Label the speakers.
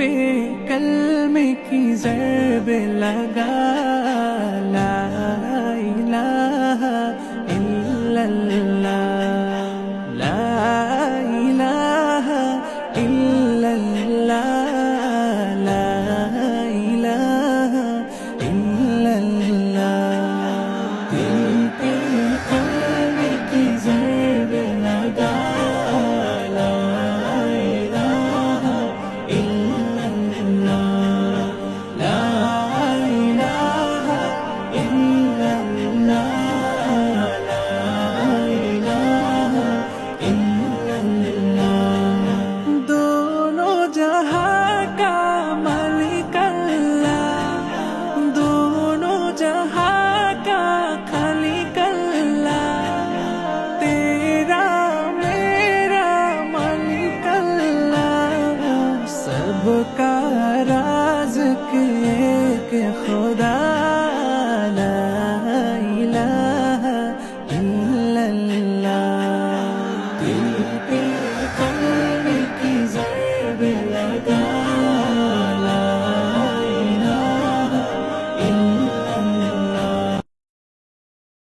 Speaker 1: پہ کلمے کی ضرب لگا، لا الہ الا اللہ، لا الہ الا اللہ، لا الہ الا اللہ۔ دل پہ کلمے کی ضرب لگا، لا الہ الا اللہ، لا الہ الا اللہ، لا الہ الا اللہ۔ دونوں جہاں کا مالک اللہ، دونوں جہاں کا خالق اللہ، تیرا میرا مالک اللہ، سب کا رازق ایک خدا، لا الہ الا اللہ۔